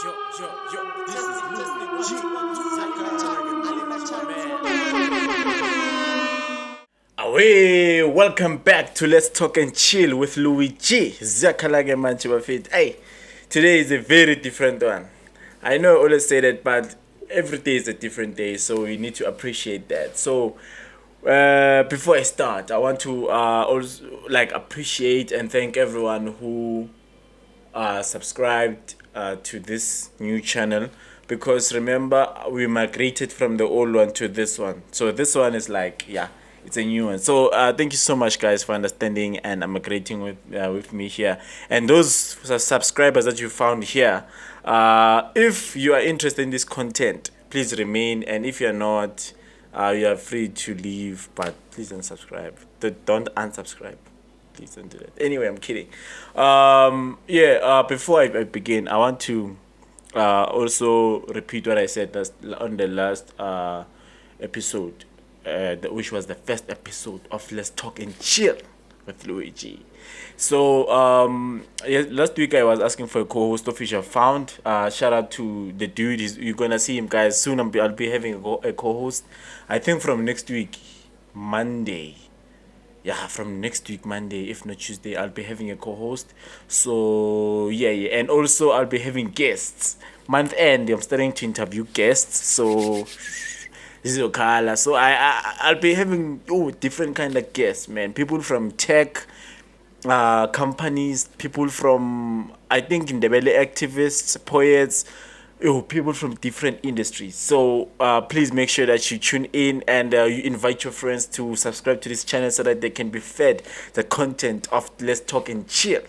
This is Louis G. Away, welcome back to Let's Talk and Chill with Louis G. Zakalage manchi bafit. Hey, today is a very different one. I know I always say that, but every day is a different day, so we need to appreciate that. So, before I start, I want to also appreciate and thank everyone who subscribed to this new channel, because remember we migrated from the old one to this one, so this one is it's a new one. So thank you so much, guys, for understanding and migrating with me here, and those subscribers that you found here. If you are interested in this content, please remain, and if you're not, you are free to leave, but please don't subscribe. Don't unsubscribe. Please don't do that. Anyway, I'm kidding. Before I begin, I want to also repeat what I said on the last episode, which was the first episode of Let's Talk and Chill with Luigi. So, last week I was asking for a co-host, official found. Shout out to the dude. You're gonna see him, guys, soon. I'll be having a co-host. I think from next week, Monday. Yeah, from next week Monday, if not Tuesday, I'll be having a co-host. So yeah, and also I'll be having guests. Month end, I'm starting to interview guests. So this is Okala. So I'll be having different kind of guests, man. People from tech companies, people from, I think, in the belly, activists, poets, people from different industries. So please make sure that you tune in, and you invite your friends to subscribe to this channel so that they can be fed the content of Let's Talk and Chill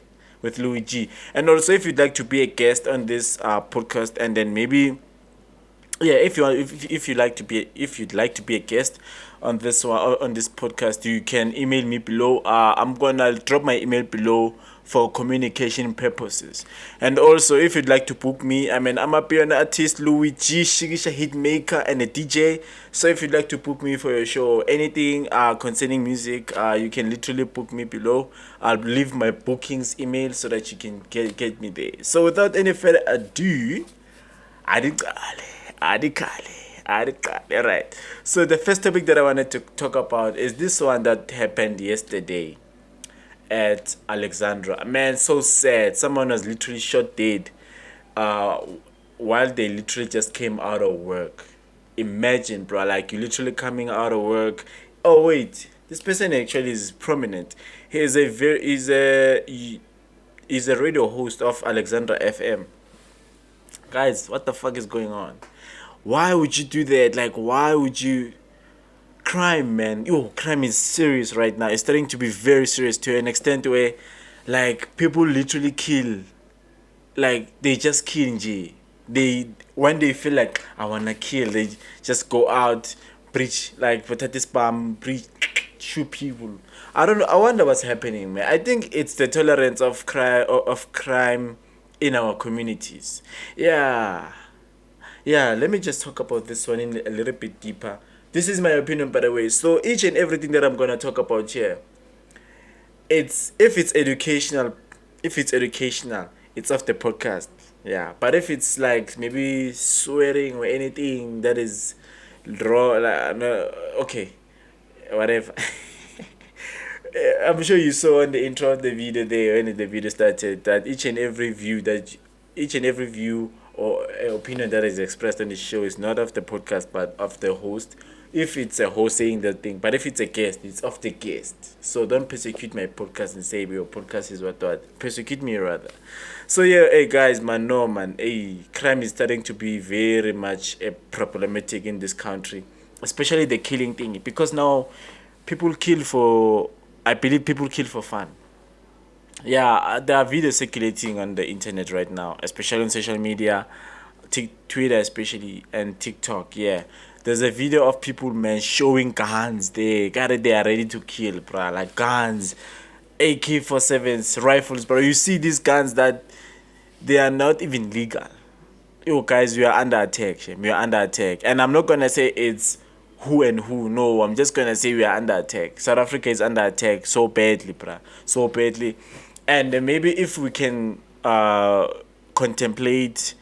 with Louis G. And also, if you'd like to be a guest on this podcast, and then maybe, if you'd like to be a guest on this one, on this podcast, you can email me below. I'm gonna drop my email below for communication purposes. And also, if you'd like to book me, I'm an amapiano artist, Louis G, Shigisha hitmaker, and a DJ. So if you'd like to book me for your show, anything concerning music, you can literally book me below. I'll leave my bookings email so that you can get me there. So without any further ado, right. So the first topic that I wanted to talk about is this one that happened yesterday at Alexandra. Man, so sad. Someone was literally shot dead while they literally just came out of work. Imagine, bro, like you literally coming out of work. Oh wait, this person actually is prominent. He's a radio host of Alexandra FM. Guys, what the fuck is going on? Why would you do that? Like, why would you? Crime, man. Crime is serious right now. It's starting to be very serious to an extent where, like, people literally kill. Like, they just kill. When they feel like, I wanna kill, they just go out, preach, like, potato spam, preach, shoot people. I don't know. I wonder what's happening, man. I think it's the tolerance of crime in our communities. Yeah, let me just talk about this one in a little bit deeper. This is my opinion, by the way. So each and everything that I'm gonna talk about here, if it's educational, it's off the podcast. Yeah, but if it's like maybe swearing or anything that is wrong, okay, whatever. I'm sure you saw on the intro of the video there, when the video started, that each and every view or opinion that is expressed on the show is not of the podcast but of the host. If it's a host saying that thing, but if it's a guest, it's of the guest. So don't persecute my podcast and say your podcast is what. Persecute me rather. So yeah, hey guys, man, no man, hey, crime is starting to be very much problematic in this country, especially the killing thing, because now I believe people kill for fun. Yeah, there are videos circulating on the internet right now, especially on social media, Twitter especially, and TikTok. Yeah, there's a video of people, man, showing guns. They are ready to kill, bro. Like guns, AK-47s, rifles, bro. You see these guns that they are not even legal. Yo, guys, we are under attack. We are under attack, and I'm not gonna say it's who and who. No, I'm just gonna say we are under attack. South Africa is under attack so badly, bruh, so badly. And maybe if we can contemplate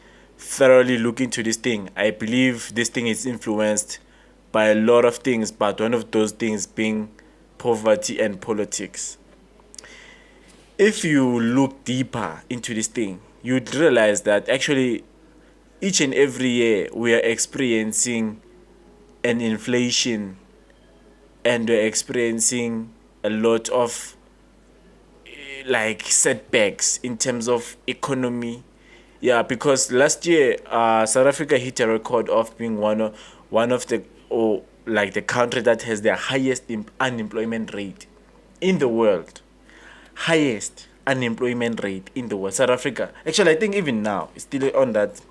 thoroughly look into this thing, I believe this thing is influenced by a lot of things, but one of those things being poverty and politics. If you look deeper into this thing, you'd realize that actually each and every year we are experiencing an inflation, and we're experiencing a lot of like setbacks in terms of economy. Yeah, because last year South Africa hit a record of being one of the, or like the country that has the highest unemployment rate in the world. Highest unemployment rate in the world. South Africa, actually, I think even now it's still on that,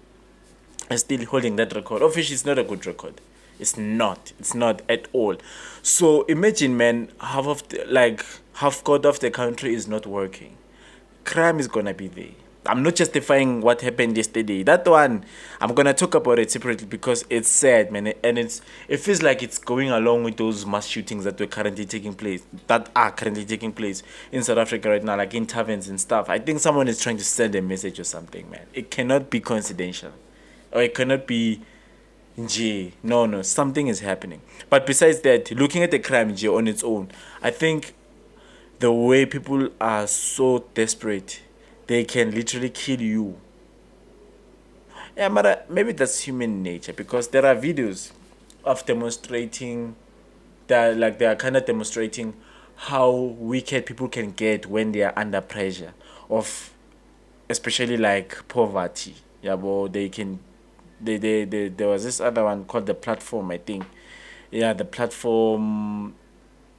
is still holding that record. Obviously, it's not a good record. It's not. It's not at all. So imagine, man, half quarter of the country is not working. Crime is gonna be there. I'm not justifying what happened yesterday. That one, I'm gonna talk about it separately because it's sad, man, and it feels like it's going along with those mass shootings that are currently taking place in South Africa right now, like in taverns and stuff. I think someone is trying to send a message or something, man. It cannot be coincidental, or it cannot be G. No, no, something is happening. But besides that, looking at the crime G on its own, I think the way people are so desperate, they can literally kill you. Yeah, but maybe that's human nature, because there are videos of demonstrating that, like, they are kind of demonstrating how wicked people can get when they are under pressure of, especially like poverty. Yeah, but they can, there was this other one called the platform, I think. Yeah, the platform,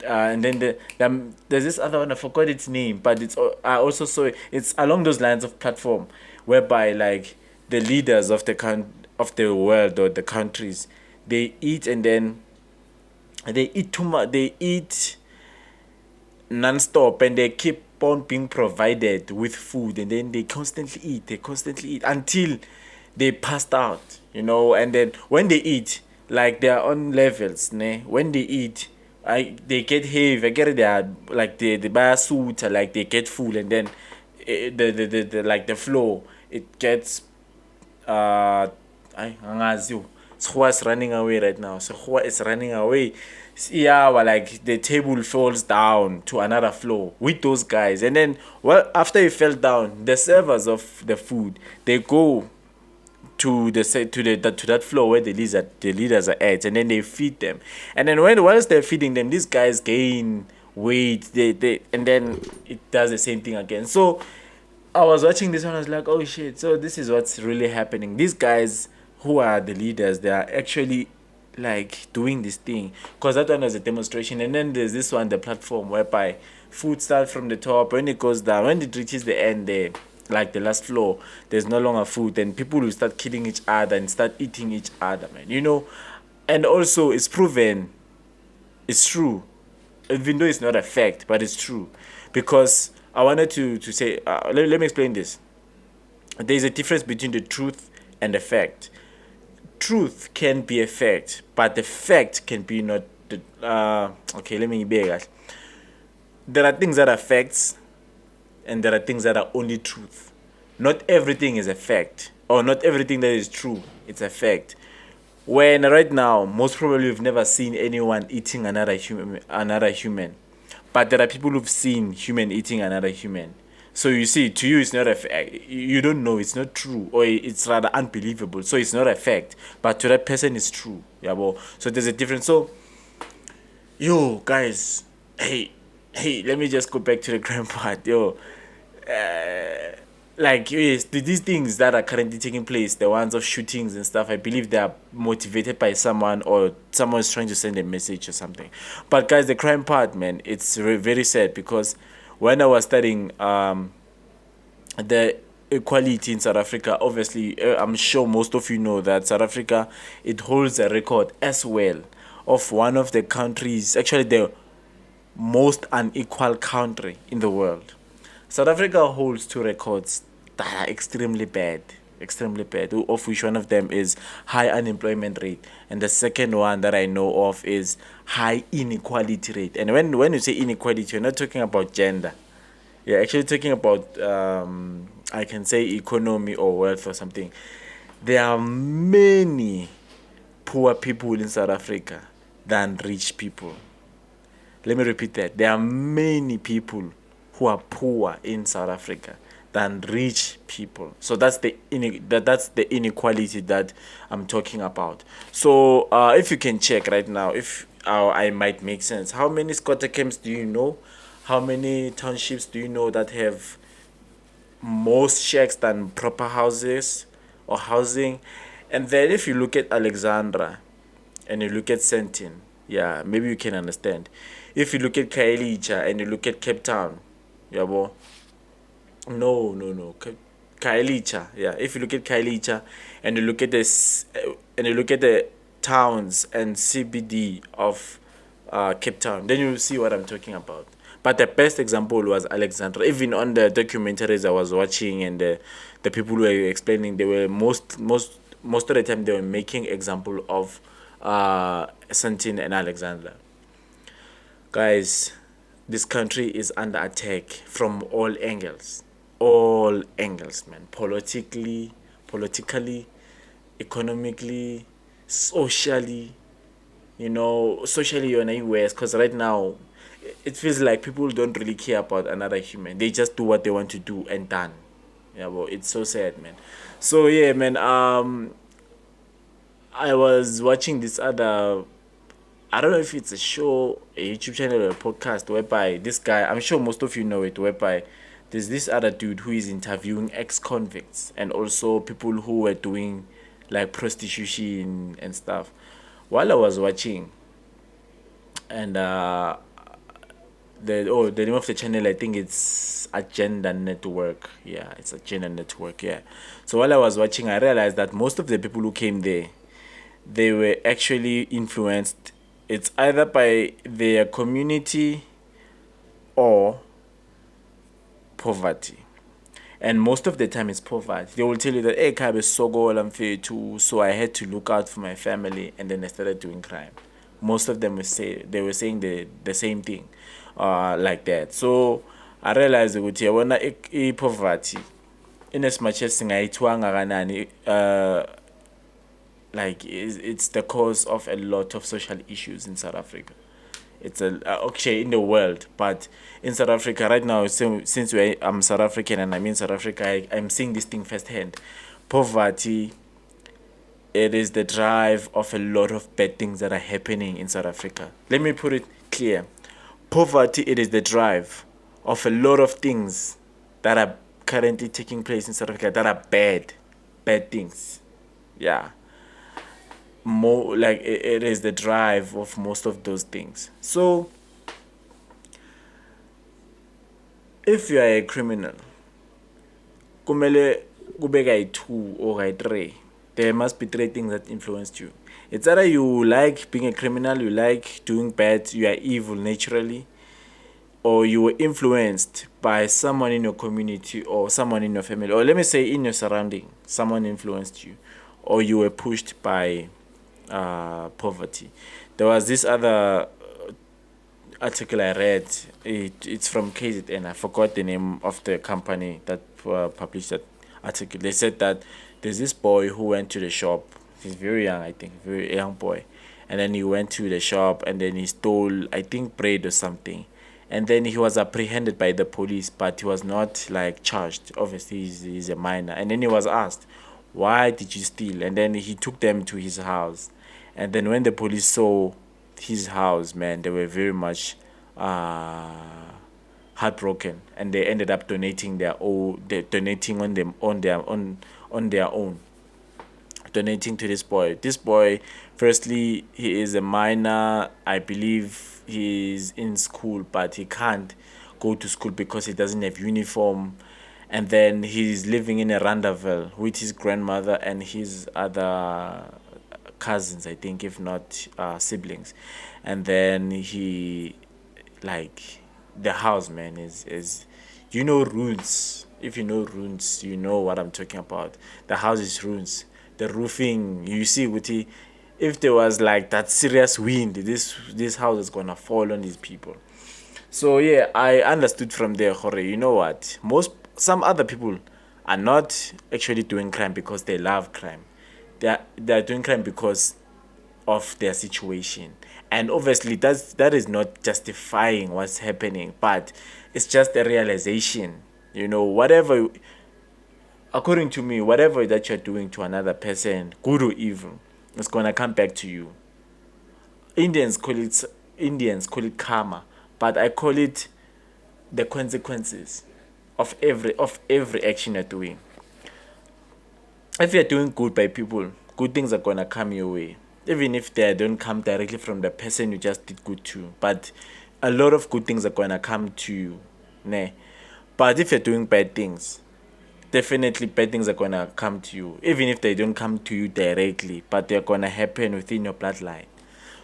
and then there's this other one, I forgot its name, but I also saw it. It's along those lines of platform, whereby like the leaders of of the world or the countries, they eat, and then they eat too much. They eat non-stop, and they keep on being provided with food, and then they constantly eat. They constantly eat until they passed out. And then when they eat, like, they are on levels, ne? When they eat, they get heavy. I get it. They are like they buy a suit, like they get full, and then the like the flow, it gets angazi. Sekgowa is running away right now. Sekgowa is running away. Yeah, well, like the table falls down to another floor with those guys, and then, well, after it fell down, the servers of the food, they go to that floor where the leaders are at, and then they feed them, and then whilst they're feeding them, these guys gain weight, and then it does the same thing again. So I was watching this one, I was like, oh shit, so this is what's really happening. These guys who are the leaders, they are actually like doing this thing, because that one was a demonstration, and then there's this one, the platform, whereby food starts from the top, when it goes down, when it reaches the end there, like the last floor, there's no longer food, and people will start killing each other and start eating each other, man. And also, it's proven, it's true, even though it's not a fact, but it's true, because I wanted to say, let me explain this. There's a difference between the truth and the fact. Truth can be a fact, but the fact can be not the okay, let me be, guys. There are things that are facts, and there are things that are only truth. Not everything is a fact, or not everything that is true, it's a fact. When right now, most probably you've never seen anyone eating another human, but there are people who've seen human eating another human. So you see, to you, it's not a fact. You don't know, it's not true, or it's rather unbelievable. So it's not a fact, but to that person, it's true. Yeah, well, so there's a difference. So, yo, guys, hey, let me just go back to the crime part. Yo, like, yes, these things that are currently taking place, the ones of shootings and stuff, I believe they are motivated by someone, or someone is trying to send a message or something. But guys, the crime part, man, it's very sad, because when I was studying the equality in South Africa, obviously, I'm sure most of you know that South Africa, it holds a record as well of one of the countries, actually the most unequal country in the world. South Africa holds two records that are extremely bad, of which one of them is high unemployment rate, and the second one that I know of is high inequality rate. And when you say inequality, you're not talking about gender. You're actually talking about, I can say, economy or wealth or something. there are many poor people in South Africa than rich people. Let me repeat that. There are many people who are poor in South Africa than rich people. So that's that's the inequality that I'm talking about. So if you can check right now, if I might make sense. How many squatter camps do you know? How many townships do you know that have most shacks than proper houses or housing? And then if you look at Alexandra and you look at Sentin, yeah, maybe you can understand. If you look at Kaelicha and you look at Cape Town, yeah, bo. No. Kaelicha, yeah. If you look at Kaelicha and you look at this, and you look at the towns and CBD of Cape Town, then you'll see what I'm talking about. But the best example was Alexandra. Even on the documentaries I was watching, and the people were explaining, they were most of the time they were making example of Santin and Alexandra. Guys, this country is under attack from all angles. All angles, man. Politically, economically, socially. Socially you're in US, because right now it feels like people don't really care about another human. They just do what they want to do and done. Yeah, well, it's so sad, man. So yeah, man. I was watching this other. I don't know if it's a show, a YouTube channel, or a podcast whereby this guy. I'm sure most of you know it. Whereby there's this other dude who is interviewing ex-convicts and also people who were doing like prostitution and stuff. While I was watching, and the name of the channel, I think it's Agenda Network. Yeah, it's Agenda Network. Yeah. So while I was watching, I realized that most of the people who came there, they were actually influenced. It's either by their community or poverty. And most of the time it's poverty. They will tell you that, hey, Kabe Sogo too, so I had to look out for my family, and then I started doing crime. Most of them were saying the same thing, like that. So I realized ukuthi yabona poverty, in as much as singayithwanga kanani, like it's the cause of a lot of social issues in South Africa. It's okay in the world, but in South Africa right now, since I'm South African and I'm in South Africa, I'm seeing this thing firsthand. Poverty, it is the drive of a lot of bad things that are happening in South Africa. Let me put it clear. Poverty, it is the drive of a lot of things that are currently taking place in South Africa that are bad things. Yeah. More like it is the drive of most of those things. So if you are a criminal, kumele kube kayi-2 or kayi-3. There must be 3 things that influenced you. It's either you like being a criminal, you like doing bad, you are evil naturally, or you were influenced by someone in your community or someone in your family, or let me say in your surrounding, someone influenced you, or you were pushed by poverty. There was this other article I read. It's from KZN. I forgot the name of the company that published that article. They said that there's this boy who went to the shop. He's very young, I think, very young boy. And then he went to the shop and then he stole, I think, bread or something. And then he was apprehended by the police, but he was not like charged. Obviously, he's a minor. And then he was asked, why did you steal? And then he took them to his house. And then when the police saw his house, man, they were very much heartbroken, and they ended up donating donating on their own, donating to this boy. This boy, firstly, he is a minor. I believe he's in school, but he can't go to school because he doesn't have uniform. And then he's living in a Randaville with his grandmother and his other cousins, I think, if not siblings. And then he, like, the house, man, is ruins. If you know ruins, you know what I'm talking about. The house is ruins. The roofing, you see, if there was like that serious wind, this house is gonna fall on these people. So yeah, I understood from there, Jorge, you know what? Some other people are not actually doing crime because they love crime. they are doing crime because of their situation. And obviously that is not justifying what's happening, but it's just a realization. Whatever, according to me, whatever that you're doing to another person, good or evil, it's gonna come back to you. indians call it Indians call it karma, but I call it the consequences of every action you're doing. If you're doing good by people, good things are gonna come your way, even if they don't come directly from the person you just did good to. But a lot of good things are gonna come to you, ne? But if you're doing bad things, definitely bad things are gonna come to you, even if they don't come to you directly, but they're gonna happen within your bloodline.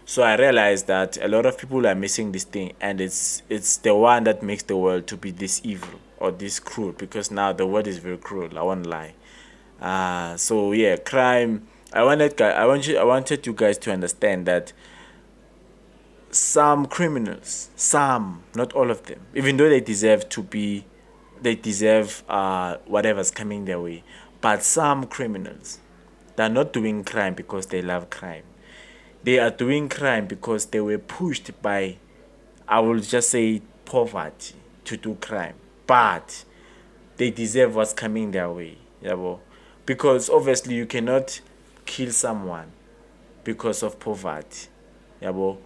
So I realized that a lot of people are missing this thing, and it's the one that makes the world to be this evil or this cruel, because now the world is very cruel. I won't lie. So yeah, crime. I wanted you guys to understand that some criminals, some, not all of them, even though they deserve whatever's coming their way, but some criminals, they're not doing crime because they love crime. They are doing crime because they were pushed by, I will just say, poverty to do crime. But they deserve what's coming their way. Yabo. Because obviously you cannot kill someone because of poverty. Yabo.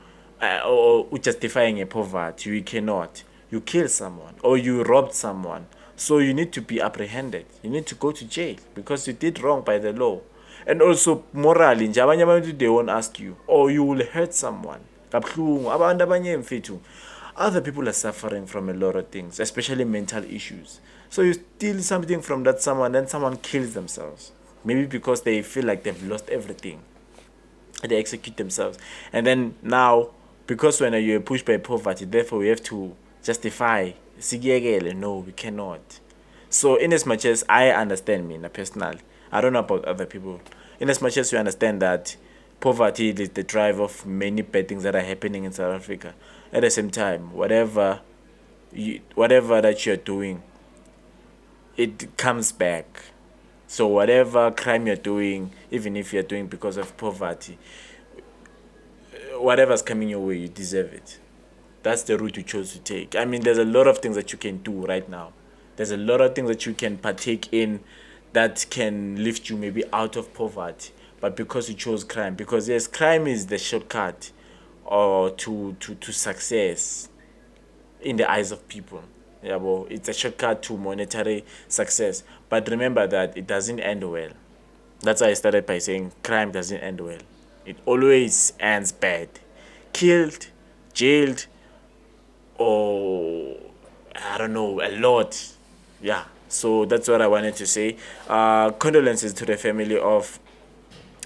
Or justifying a poverty. You cannot. You kill someone or you robbed someone. So you need to be apprehended. You need to go to jail because you did wrong by the law. And also morally, nje abanye abantu they won't ask you, or you will hurt someone. Kabuhlungu, abantu abanye mfethu. Other people are suffering from a lot of things, especially mental issues. So you steal something from that someone, then someone kills themselves. Maybe because they feel like they've lost everything. They execute themselves. And then now, because when you're pushed by poverty, therefore we have to justify. Sigiyekele, no, we cannot. So in as much as I understand, me personally, I don't know about other people. In as much as you understand that poverty is the drive of many bad things that are happening in South Africa, at the same time, whatever that you're doing, it comes back. So whatever crime you're doing, even if you're doing because of poverty, whatever's coming your way, you deserve it. That's the route you chose to take. I mean, there's a lot of things that you can do right now. There's a lot of things that you can partake in that can lift you maybe out of poverty. But because you chose crime, because yes, crime is the shortcut or to success in the eyes of people. Yeah, well, it's a shortcut to monetary success. But remember that it doesn't end well. That's why I started by saying crime doesn't end well. It always ends bad. Killed, jailed, or I don't know, a lot. Yeah. So that's what I wanted to say. Condolences to the family of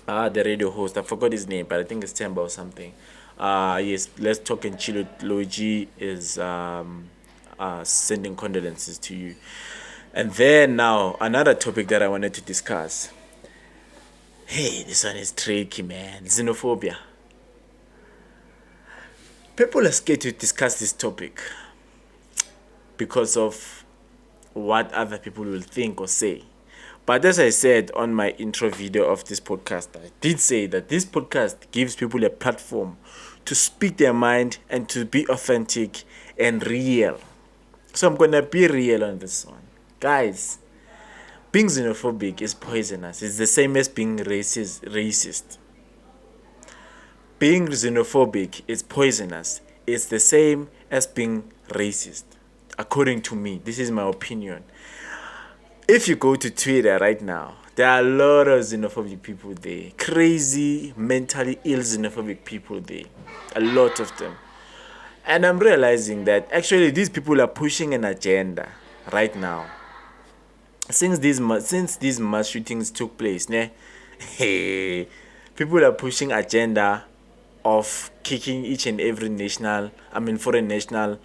the radio host. I forgot his name, but I think it's Temba or something. Yes, let's talk and chill with Luigi is sending condolences to you. And then now another topic that I wanted to discuss. Hey, this one is tricky, man. Xenophobia. People are scared to discuss this topic because of what other people will think or say. But as I said on my intro video of this podcast, I did say that this podcast gives people a platform to speak their mind and to be authentic and real. So I'm going to be real on this one. Guys, being xenophobic is poisonous. It's the same as being racist. Being xenophobic is poisonous. It's the same as being racist. According to me, this is my opinion. If you go to Twitter right now, there are a lot of xenophobic people there. Crazy, mentally ill xenophobic people there. A lot of them. And I'm realizing that actually these people are pushing an agenda right now. Since these mass shootings took place, people are pushing agenda of kicking each and every foreign national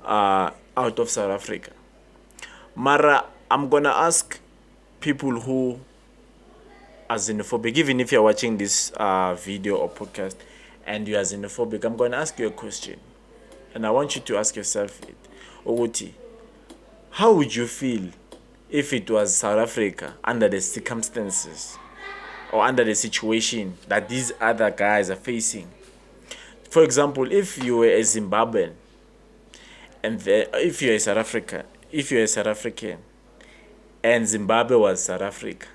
out of South Africa. Mara, I'm gonna ask people who are xenophobic, even if you're watching this video or podcast and you are xenophobic, I'm gonna ask you a question. And I want you to ask yourself it. Oguti, how would you feel if it was South Africa under the circumstances or under the situation that these other guys are facing. For example, if you were a Zimbabwean and if you're a South Africa, if you're a South African and Zimbabwe was South Africa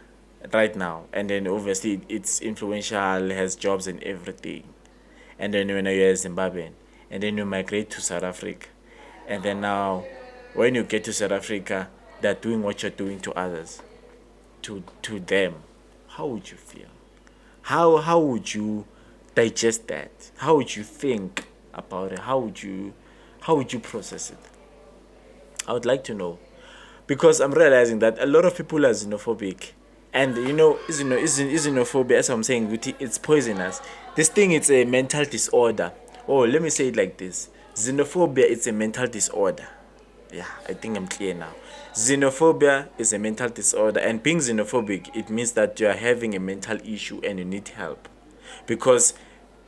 right now, and then obviously it's influential, has jobs and everything, and then when you're a Zimbabwean and then you migrate to South Africa, and then now when you get to South Africa, they're doing what you're doing to others, to them, how would you feel? How would you digest that? How would you think about it? How would you process it? I would like to know, because I'm realizing that a lot of people are xenophobic, and xenophobia, as I'm saying, it's poisonous. This thing, it's a mental disorder. Oh, let me say it like this: xenophobia, it's a mental disorder. Yeah, I think I'm clear now. Xenophobia is a mental disorder, and being xenophobic, it means that you are having a mental issue and you need help. Because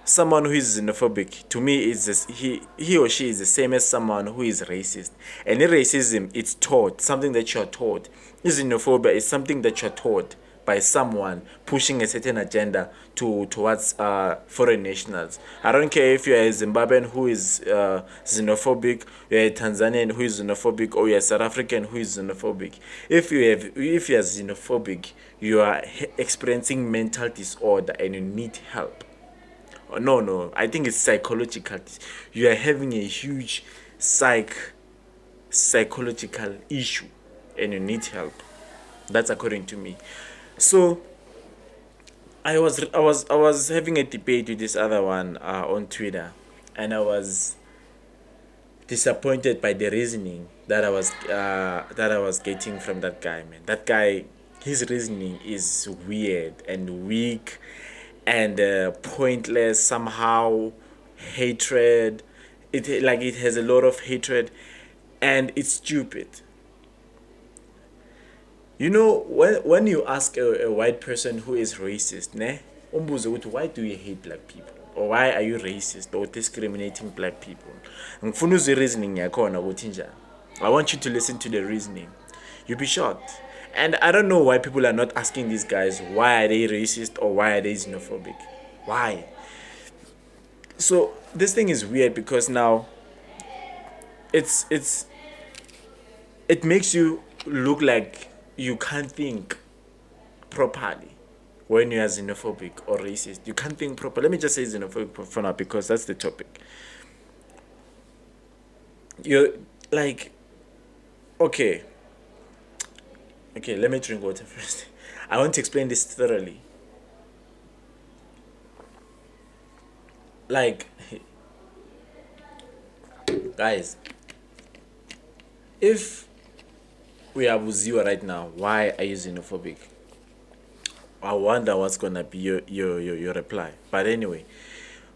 someone who is xenophobic, to me, is he or she is the same as someone who is racist. And in racism, it's taught, something that you're taught. Xenophobia is something that you're taught by someone pushing a certain agenda towards foreign nationals. I don't care if you're a Zimbabwean who is xenophobic, you're a Tanzanian who is xenophobic, or you're a South African who is xenophobic. If you're xenophobic, you are experiencing mental disorder and you need help. No, I think it's psychological. You are having a huge psychological issue and you need help. That's according to me. So I was having a debate with this other one on Twitter, and I was disappointed by the reasoning that I was getting from that guy, man. That guy, his reasoning is weird and weak and pointless somehow. Hatred, it has a lot of hatred, and it's stupid. When you ask a white person who is racist, ne, umbuzo ukuthi, why do you hate black people, or why are you racist or discriminating black people? Ngifuna uzwe reasoning yakhona ukuthi njani. I want you to listen to the reasoning. You'll be shocked. And I don't know why people are not asking these guys why are they racist or why are they xenophobic. Why? So this thing is weird because now it makes you look like you can't think properly when you are xenophobic or racist. You can't think properly. Let me just say xenophobic for now because that's the topic. You're like, okay, let me drink water first. I want to explain this thoroughly. Like, guys, if we are with you right now, why are you xenophobic? I wonder what's gonna be your reply. But anyway,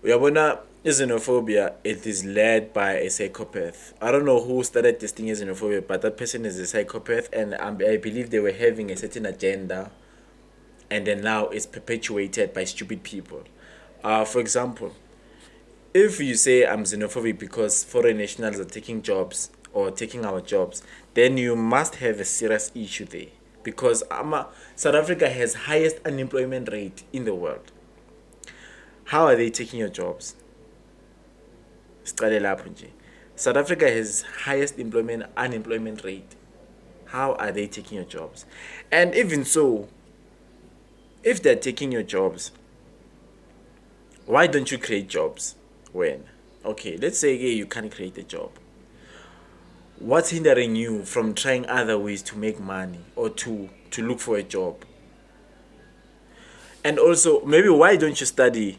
we are gonna xenophobia. It is led by a psychopath. I don't know who started this thing as xenophobia, but that person is a psychopath, and I believe they were having a certain agenda, and then now it's perpetuated by stupid people. For example, if you say I'm xenophobic because foreign nationals are taking jobs or taking our jobs, then you must have a serious issue there, because South Africa has highest unemployment rate in the world. How are they taking your jobs? South Africa has highest unemployment rate. How are they taking your jobs? And even so, if they're taking your jobs, why don't you create jobs? When? Okay, let's say you can't create a job. What's hindering you from trying other ways to make money or to look for a job? And also, maybe why don't you study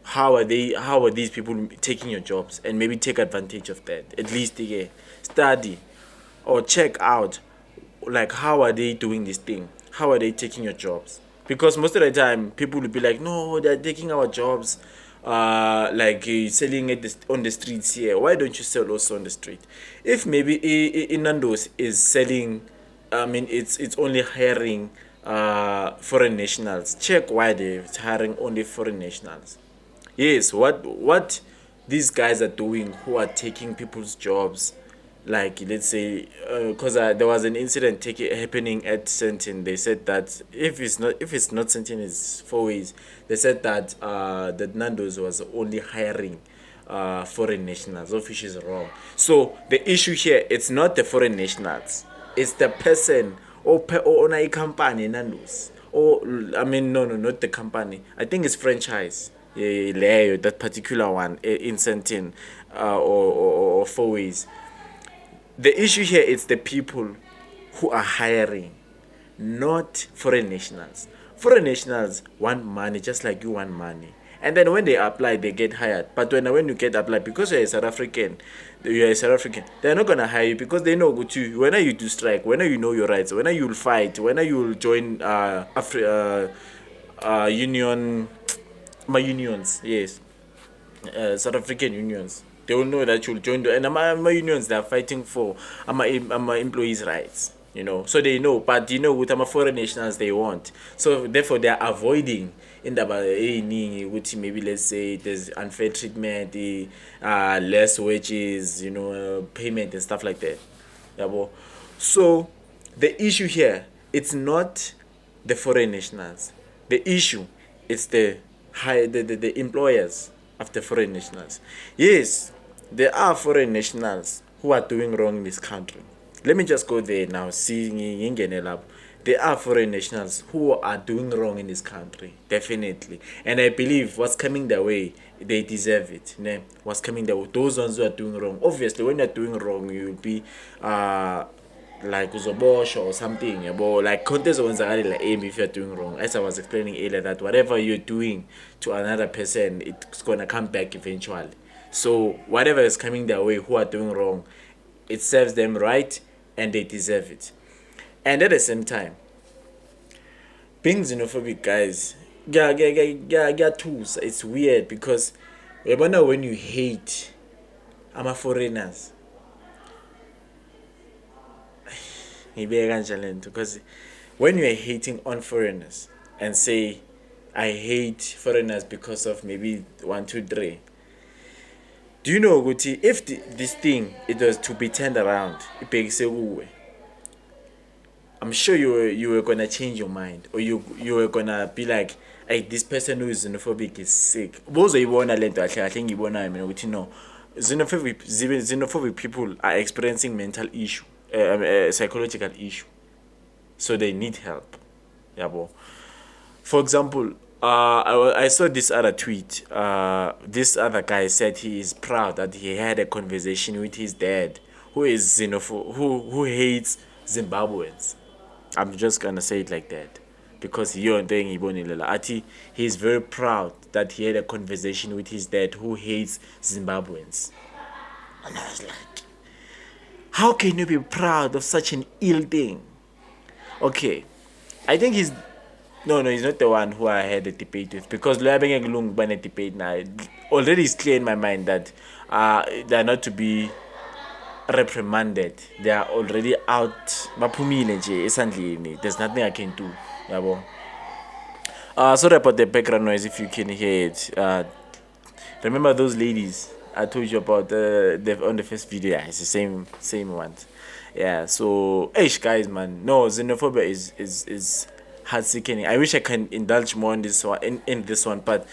how are these people taking your jobs, and maybe take advantage of that? At least study or check out, like, how are they doing this thing? How are they taking your jobs? Because most of the time people will be like, no, they're taking our jobs, selling it on the streets here. Why don't you sell also on the street? If maybe Nando's is selling, it's only hiring foreign nationals, check why they're hiring only foreign nationals. Yes, what these guys are doing, who are taking people's jobs, like let's say because there was an incident happening at Sentin. They said that if it's not Sentin, it's Four Ways. They said that that Nando's was only hiring foreign nationals, of which is wrong. So the issue here, it's not the foreign nationals, it's the person or own a company Nando's. Or I mean, no, not the company. I think it's franchise. Yeah, Leo, that particular one in Sentin or Four Ways. The issue here is the people who are hiring, not foreign nationals. Foreign nationals want money just like you want money. And then when they apply, they get hired. But when you get applied, because you're a South African, they're not gonna hire you because they know go to when you do strike, when you know your rights, when you'll fight, when you'll join union, my unions, yes, South African unions. They will know that you'll join and my unions, they're fighting for my employees' rights. So they know, but with my foreign nationals they want. So therefore they are avoiding in the which maybe let's say there's unfair treatment, less wages, payment and stuff like that. Yeah, bo. So the issue here, it's not the foreign nationals. The issue is the employers of the foreign nationals. Yes, there are foreign nationals who are doing wrong in this country. Let me just go there now. See, there are foreign nationals who are doing wrong in this country, definitely. And I believe what's coming their way, they deserve it. Ne? What's coming their way, those ones who are doing wrong. Obviously, when you're doing wrong, you'll be like uzobosh or something. But like contest ones are like aim if you're doing wrong. As I was explaining earlier, that whatever you're doing to another person, it's gonna come back eventually. So whatever is coming their way, who are doing wrong, it serves them right and they deserve it. And at the same time, being xenophobic, guys, it's weird because when you hate foreigners, because when you're hating on foreigners and say, I hate foreigners because of maybe 1, 2, 3. Do you know, Guti, if this thing it was to be turned around, I'm sure you were gonna change your mind, or you were gonna be like, hey, this person who is xenophobic is sick. I think you wanna no. Xenophobic people are experiencing mental issue, psychological issue, so they need help. Yeah, bo. For example, I saw this other tweet. This other guy said he is proud that he had a conversation with his dad, who is who hates Zimbabweans. I'm just gonna say it like that because he's very proud that he had a conversation with his dad who hates Zimbabweans. And I was like, how can you be proud of such an ill thing? Okay, I think he's he's not the one who I had a debate with because a debate now already is clear in my mind that they're not to be reprimanded. They are already out. There's nothing I can do. Sorry about the background noise if you can hear it. Remember those ladies I told you about on the first video? Yeah, it's the same ones. Yeah, so guys, man, no, xenophobia is heart sickening. I wish I can indulge more in this one in this one, but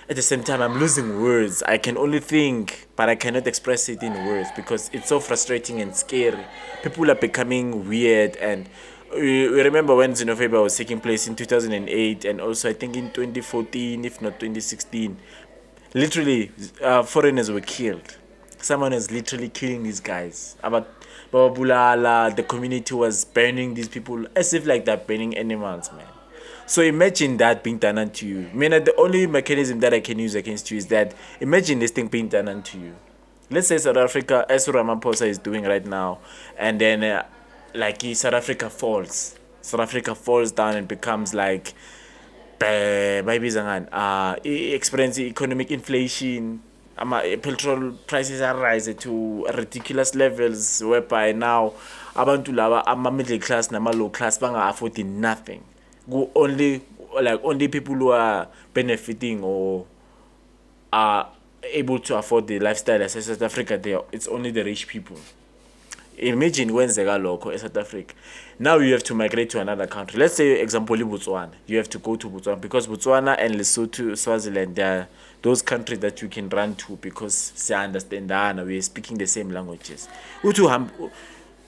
at the same time I'm losing words. I can only think, but I cannot express it in words because it's so frustrating and scary. People are becoming weird, and we remember when xenophobia was taking place in 2008 and also I think in 2014, if not 2016. Literally, foreigners were killed. Someone is literally killing these guys. About Baba Bulala, the community was burning these people as if like they're burning animals, man. So imagine that being done unto you. I mean, the only mechanism that I can use against you is that imagine this thing being done unto you. Let's say South Africa, as Ramaphosa is doing right now, and then South Africa falls. South Africa falls down and becomes like experiencing economic inflation. Petrol prices are rising to ridiculous levels whereby now abantu laba middle class nama low class banga affording nothing. Only people who are benefiting or are able to afford the lifestyle as South Africa, it's only the rich people. Imagine when loco in South Africa. Now you have to migrate to another country. Let's say, example, Botswana. You have to go to Botswana because Botswana and Lesotho, Swaziland, they are those countries that you can run to because they understand that we are speaking the same languages.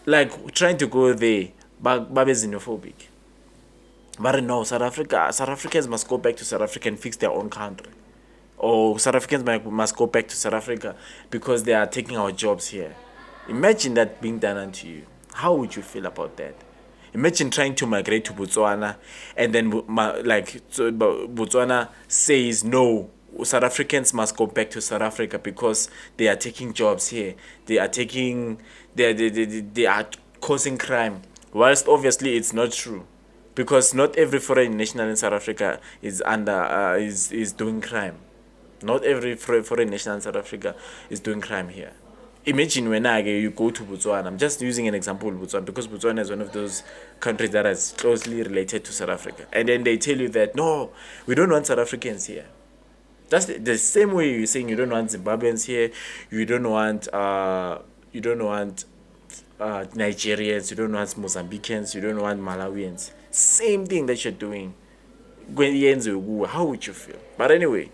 Like trying to go there, but xenophobic. But no, South Africans must go back to South Africa and fix their own country. Or South Africans must go back to South Africa because they are taking our jobs here. Imagine that being done unto you. How would you feel about that? Imagine trying to migrate to Botswana and then Botswana says no, South Africans must go back to South Africa because they are taking jobs here. They are they are causing crime. Whilst obviously it's not true, because not every foreign national in South Africa is is doing crime. Not every foreign national in South Africa is doing crime here. Imagine when you go to Botswana. I'm just using an example of Botswana because Botswana is one of those countries that is closely related to South Africa. And then they tell you that, no, we don't want South Africans here. That's the same way you're saying you don't want Zimbabweans here, you don't want Nigerians, you don't want Mozambicans, you don't want Malawians. Same thing that you're doing. How would you feel? But anyway,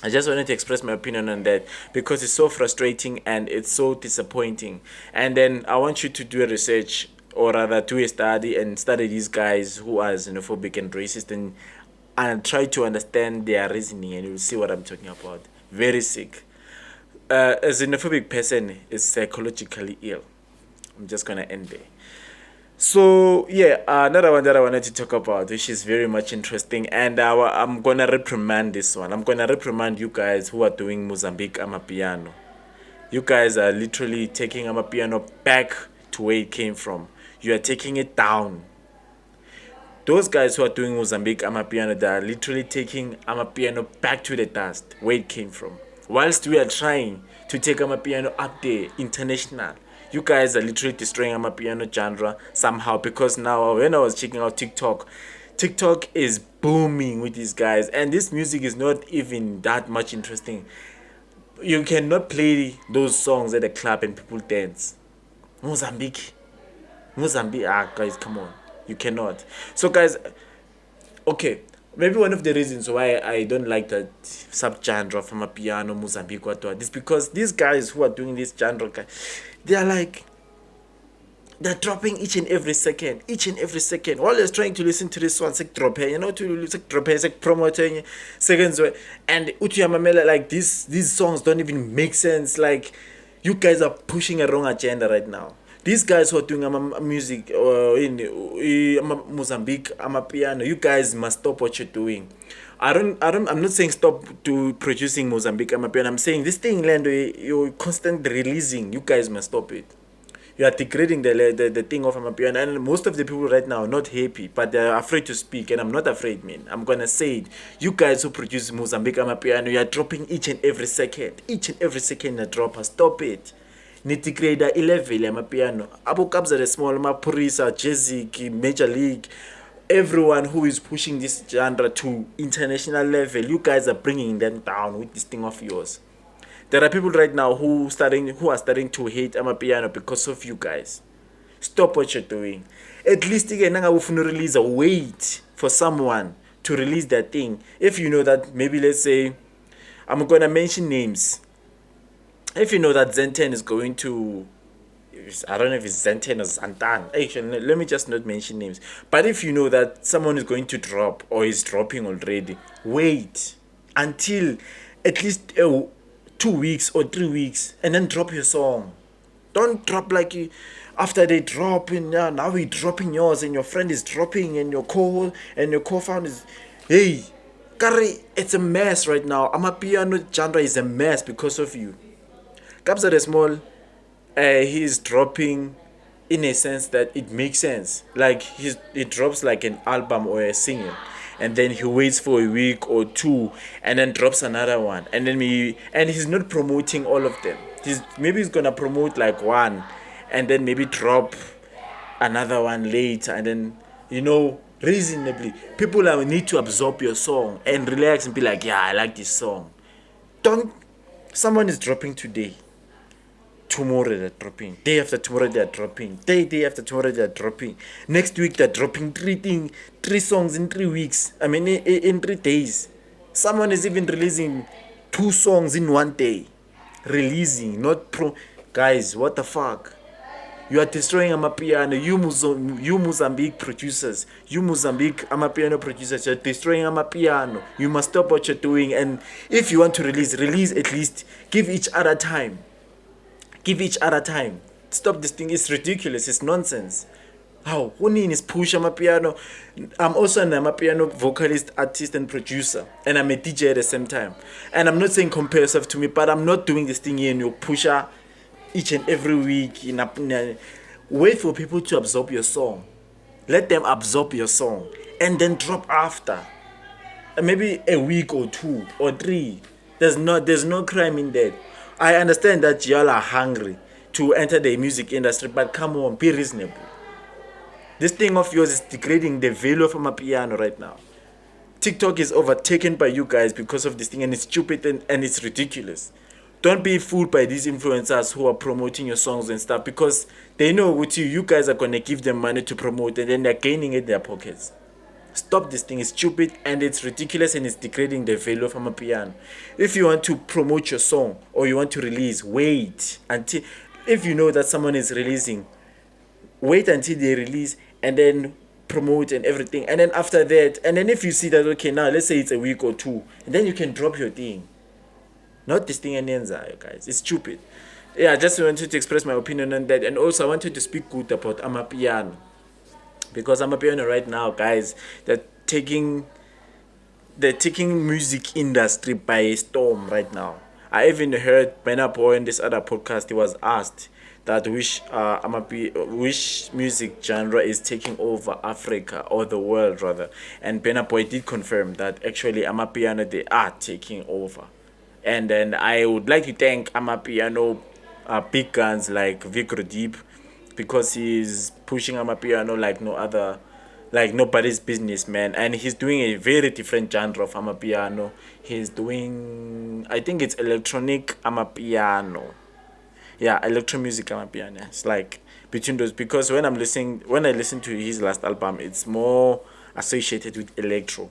I just wanted to express my opinion on that because it's so frustrating and it's so disappointing. And then I want you to do a research, or rather do a study and study these guys who are xenophobic and racist, and try to understand their reasoning, and you'll see what I'm talking about. Very sick. A xenophobic person is psychologically ill. I'm just gonna end there. So yeah, another one that I wanted to talk about, which is very much interesting, and I'm gonna reprimand this one. I'm gonna reprimand you guys who are doing Mozambique amapiano. You guys are literally taking amapiano back to where it came from. You are taking it down. Those guys who are doing Mozambique amapiano, they are literally taking amapiano back to the dust where it came from. Whilst we are trying to take amapiano up there, international, you guys are literally destroying amapiano genre somehow, because now when I was checking out TikTok is booming with these guys, and this music is not even that much interesting. You cannot play those songs at a club and people dance. Mozambique, guys, come on, you cannot. So guys, okay, maybe one of the reasons why I don't like that subgenre from a piano Mozambique is because these guys who are doing this genre, they're dropping each and every second. While you're trying to listen to this one, drop here, to drop here, promoting seconds, and Utuyamamela, like these songs don't even make sense. Like, you guys are pushing a wrong agenda right now. These guys who are doing music in Mozambique, amapiano, you guys must stop what you're doing. I'm not saying stop to producing Mozambique amapiano. I'm saying this thing, Lando, you're constantly releasing. You guys must stop it. You are degrading the thing of amapiano, and most of the people right now are not happy, but they're afraid to speak, and I'm not afraid, man. I'm gonna say it. You guys who produce Mozambique amapiano, you are dropping each and every second a drop. Stop it. Nitigrade level amapiano. Abo Kabza the small, Mapurisa, Jezik, Major League, everyone who is pushing this genre to international level, you guys are bringing them down with this thing of yours. There are people right now who are starting to hate amapiano because of you guys. Stop what you're doing. At least again, release wait for someone to release that thing. If you know that, maybe let's say, I'm gonna mention names. If you know that Zen10 is going to, I don't know if it's Zen10 or Zantan. Actually, let me just not mention names. But if you know that someone is going to drop or is dropping already, wait until at least 2 weeks or 3 weeks and then drop your song. Don't drop like you after they drop in. Now we're dropping yours and your friend is dropping and your co-founder is, hey, Kari, it's a mess right now. Amapiano genre is a mess because of you. Kabza the Small, he is dropping in a sense that it makes sense. Like it drops like an album or a single, and then he waits for a week or two and then drops another one, and then he's not promoting all of them. He's gonna promote like one and then maybe drop another one later, and then reasonably people need to absorb your song and relax and be like, yeah, I like this song. Someone is dropping today. tomorrow they're dropping, day after tomorrow they're dropping, day after tomorrow they're dropping, next week they're dropping three songs in 3 weeks, I mean in 3 days. Someone is even releasing 2 songs in one day. Releasing, not guys, what the fuck? You are destroying amapiano. You Mozambique producers, you Mozambique amapiano producers, you're destroying amapiano. You must stop what you're doing. And if you want to release at least. Give each other time. Give each other time. Stop this thing. It's ridiculous. It's nonsense. How? Hunin is push amapiano. I'm also an amapiano vocalist, artist, and producer, and I'm a DJ at the same time. And I'm not saying compare yourself to me, but I'm not doing this thing here in your pusher each and every week. Wait for people to absorb your song. Let them absorb your song, and then drop after. Maybe a week or 2 or 3. There's no crime in that. I understand that y'all are hungry to enter the music industry, but come on, be reasonable. This thing of yours is degrading the value of amapiano right now. TikTok is overtaken by you guys because of this thing, and it's stupid and it's ridiculous. Don't be fooled by these influencers who are promoting your songs and stuff, because they know with you guys are going to give them money to promote, and then they're gaining it in their pockets. Stop this thing. It's stupid and it's ridiculous, and it's degrading the value of amapiano. If you want to promote your song or you want to release, wait until, if you know that someone is releasing, wait until they release and then promote and everything. And then after that, and then if you see that, okay, now let's say it's a week or 2, and then you can drop your thing. Not this thing and guys. It's stupid. Yeah, I just wanted to express my opinion on that. And also I wanted to speak good about amapiano, because amapiano right now, guys, they're taking music industry by storm right now. I even heard Burna Boy in this other podcast. He was asked that which music genre is taking over Africa, or the world rather, and Burna Boy did confirm that actually amapiano, they are taking over. And then I would like to thank amapiano big guns like Vic Deep, because he's pushing amapiano like no other, like nobody's business, man. And he's doing a very different genre of amapiano. He's doing, I think it's electronic amapiano. Yeah, electro music amapiano. It's like between those, because when I listen to his last album, it's more associated with electro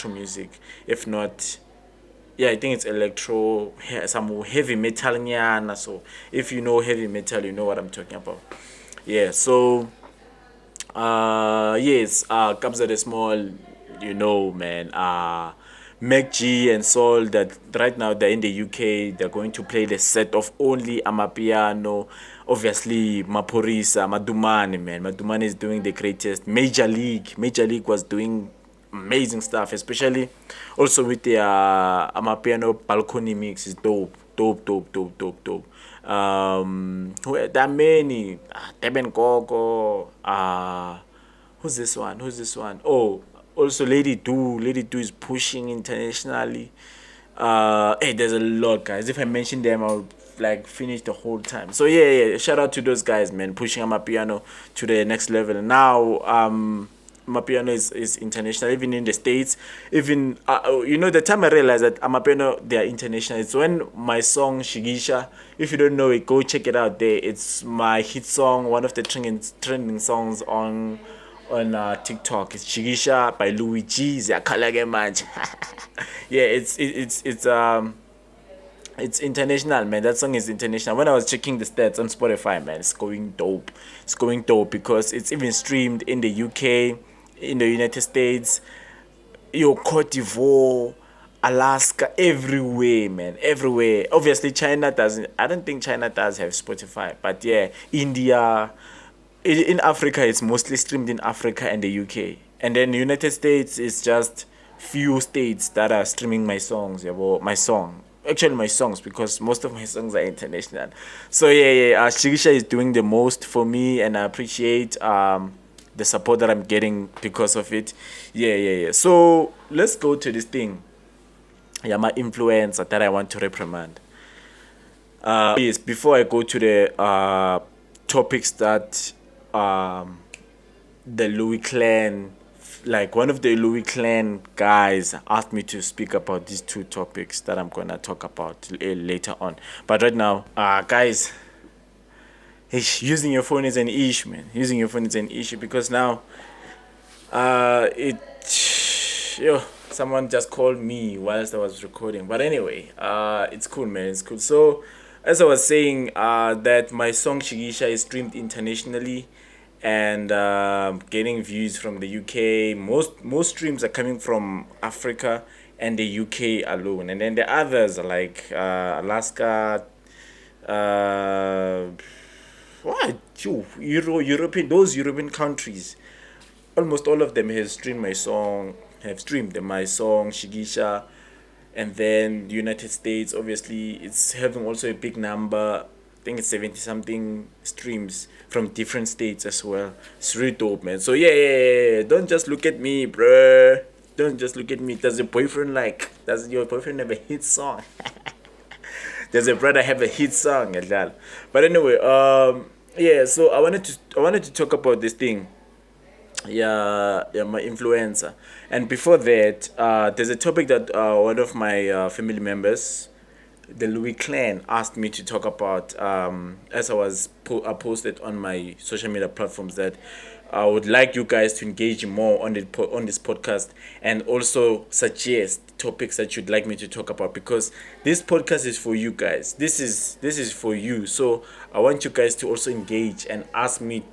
music. If not, yeah, I think it's electro, some heavy metal nyana. So if you know heavy metal, you know what I'm talking about. Yeah, so yes, Kabza the Small, man, Mac G and Soul, that right now they're in the UK. They're going to play the set of only amapiano. Obviously Maporisa, Madumani, man, Madumani is doing the greatest. Major League was doing amazing stuff, especially also with the amapiano balcony mix. Is dope. There are many. Deben Gogo. Who's this one? Oh, also Lady Do is pushing internationally. Hey, there's a lot, guys. If I mention them, I'll like finish the whole time. So yeah, shout out to those guys, man, pushing amapiano to the next level. Now amapiano is international, even in the States. Even the time I realized that amapiano, they are international, it's when my song Shigisha, if you don't know it, go check it out there. It's my hit song, one of the trending songs on TikTok. It's Shigisha by Luigi Zakalage Maj. Yeah, it's international, man. That song is international. When I was checking the stats on Spotify, man, it's going dope. Because it's even streamed in the UK, in the United States, Cote d'Ivoire, Alaska, everywhere, man, everywhere. Obviously, China doesn't. I don't think China does have Spotify, but yeah, India. In Africa, it's mostly streamed in Africa and the UK, and then the United States is just few states that are streaming my songs. Yeah, well, my songs, because most of my songs are international. So yeah. Shigisha is doing the most for me, and I appreciate the support that I'm getting because of it. Yeah. So let's go to this thing. Yeah, my influencer that I want to reprimand. Yes, before I go to the topics that the Louis clan, like one of the Louis clan guys asked me to speak about these 2 topics that I'm gonna talk about later on. But right now, guys, using your phone is an issue, man. Using your phone is an issue because now, it, yo, someone just called me whilst I was recording. But anyway, it's cool, man. It's cool. So, as I was saying, that my song Shigisha is streamed internationally, and getting views from the UK. Most streams are coming from Africa and the UK alone, and then the others are like Alaska, uh, what European, those European countries. Almost all of them have streamed my song Shigisha, and then the United States, obviously, it's having also a big number. I think it's 70 something streams from different states as well. It's really dope, man. So yeah. Don't just look at me, bruh. Don't just look at me. Does your boyfriend have a hit song? Does your brother have a hit song? But anyway, yeah. So I wanted to talk about this thing. Yeah, my influencer. And before that, there's a topic that one of my family members, the Louis clan, asked me to talk about, as I posted on my social media platforms, that I would like you guys to engage more on this podcast, and also suggest topics that you'd like me to talk about, because this podcast is for you guys. This is for you. So I want you guys to also engage and ask me,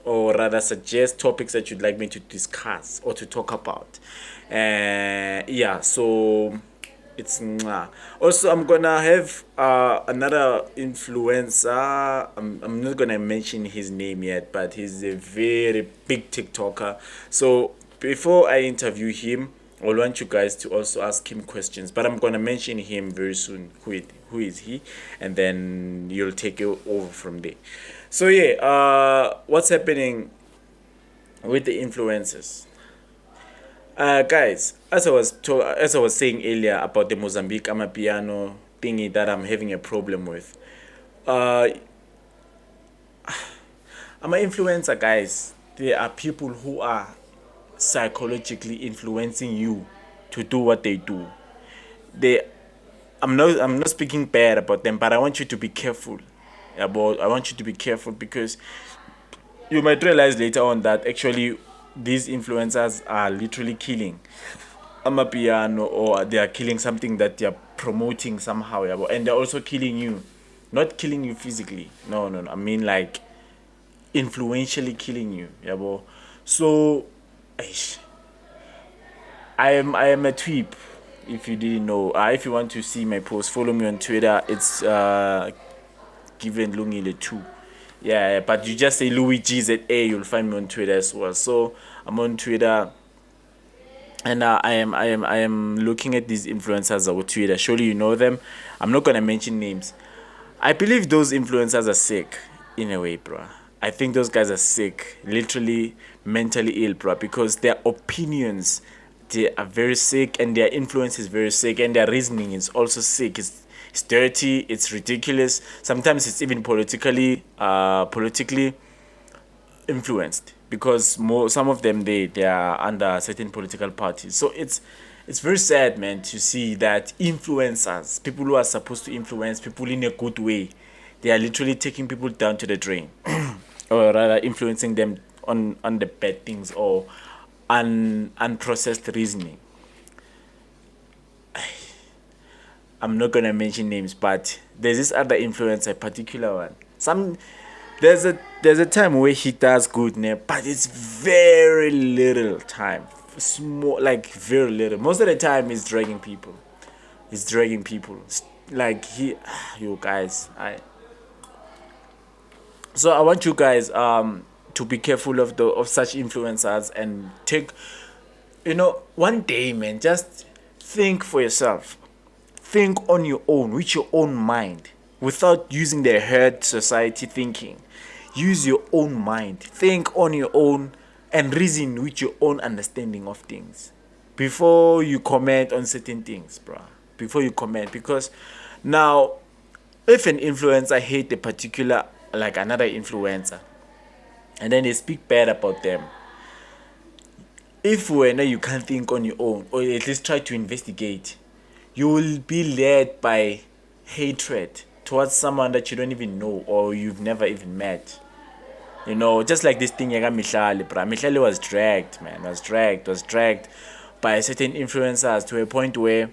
or rather suggest topics that you'd like me to discuss or to talk about. Yeah, so it's mwah. Also, I'm gonna have another influencer. I'm not gonna mention his name yet, but he's a very big TikToker. So before I interview him, I want you guys to also ask him questions, but I'm gonna mention him very soon. Who is he? And then you'll take it over from there. So yeah, what's happening with the influencers? Guys, as I was saying earlier about the Mozambique amapiano thingy that I'm having a problem with. I'm an influencer, guys. There are people who are psychologically influencing you to do what they do. They I'm not speaking bad about them, but I want you to be careful. I want you to be careful, because you might realize later on that actually these influencers are literally killing amapiano, or they are killing something that they are promoting somehow, and they're also killing you. Not killing you physically. No. I mean, like, influentially killing you. So, eish, I am a tweep. If you didn't know, if you want to see my post, follow me on Twitter. It's given Lungile 2. Yeah, but you just say Louis GZA, you'll find me on Twitter as well. So I'm on Twitter, and I am looking at these influencers on Twitter. Surely you know them. I'm not gonna mention names. I believe those influencers are sick in a way, bro. I think those guys are sick, literally mentally ill, bro, because their opinions, they are very sick, and their influence is very sick, and their reasoning is also sick. It's dirty, it's ridiculous. Sometimes it's even politically influenced, because some of them, they are under certain political parties. So it's very sad, man, to see that influencers, people who are supposed to influence people in a good way, they are literally taking people down to the drain, or rather influencing them on the bad things, or unprocessed reasoning. I'm not gonna mention names, but there's this other influencer, a particular one. There's a time where he does good, but it's very little time, small, like very little. Most of the time, he's dragging people. Like you guys, So I want you guys to be careful of such influencers, and take, one day, man, just think for yourself. Think on your own, with your own mind, without using the herd society thinking. Use your own mind. Think on your own, and reason with your own understanding of things before you comment on certain things, bruh. Before you comment, because now, if an influencer hate a particular, like another influencer, and then they speak bad about them, if when you can't think on your own, or at least try to investigate, you will be led by hatred towards someone that you don't even know or you've never even met. Just like this thing, Yaga Mihlali, bruh. Mihlali was dragged, man. Was dragged by certain influencers to a point where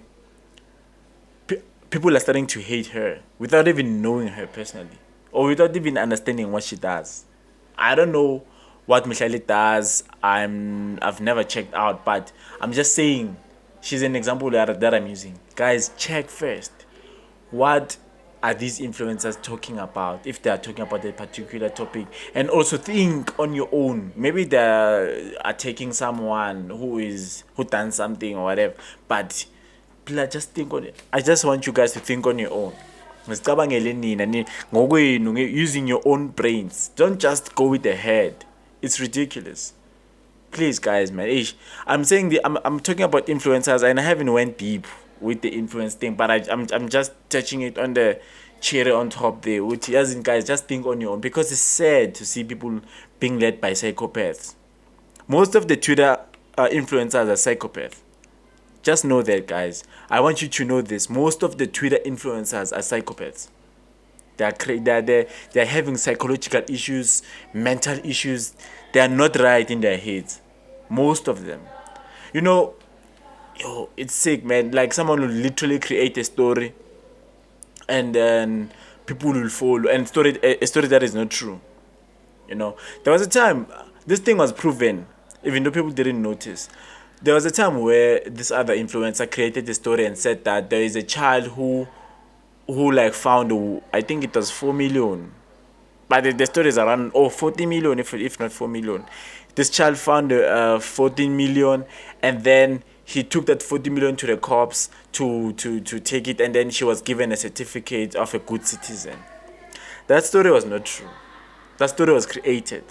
people are starting to hate her without even knowing her personally or without even understanding what she does. I don't know what Mihlali does. I've never checked out, but I'm just saying she's an example that I'm using. Guys, check first. What are these influencers talking about if they are talking about a particular topic, and also think on your own. Maybe they are taking someone who done something or whatever, but please just think on it. I just want you guys to think on your own. Nisicabangele nina ngokwenu, using your own brains. Don't just go with the head. It's ridiculous. Please, guys, man. I'm saying I'm talking about influencers, and I haven't went deep with the influence thing, but I'm just touching it on the cherry on top there. Which, as in, guys, just think on your own, because it's sad to see people being led by psychopaths. Most of the Twitter influencers are psychopaths. Just know that, guys. I want you to know this. Most of the Twitter influencers are psychopaths. They're having psychological issues, mental issues. They are not right in their heads. Most of them. It's sick, man. Like, someone will literally create a story, and then people will follow, and a story that is not true. There was a time this thing was proven, even though people didn't notice. There was a time where this other influencer created a story and said that there is a child who like found, I think it was 4 million, but the story is around 40 million, if not 4 million. This child found 14 million, and then he took that 40 million to the cops to take it, and then she was given a certificate of a good citizen. That story was not true. That story was created.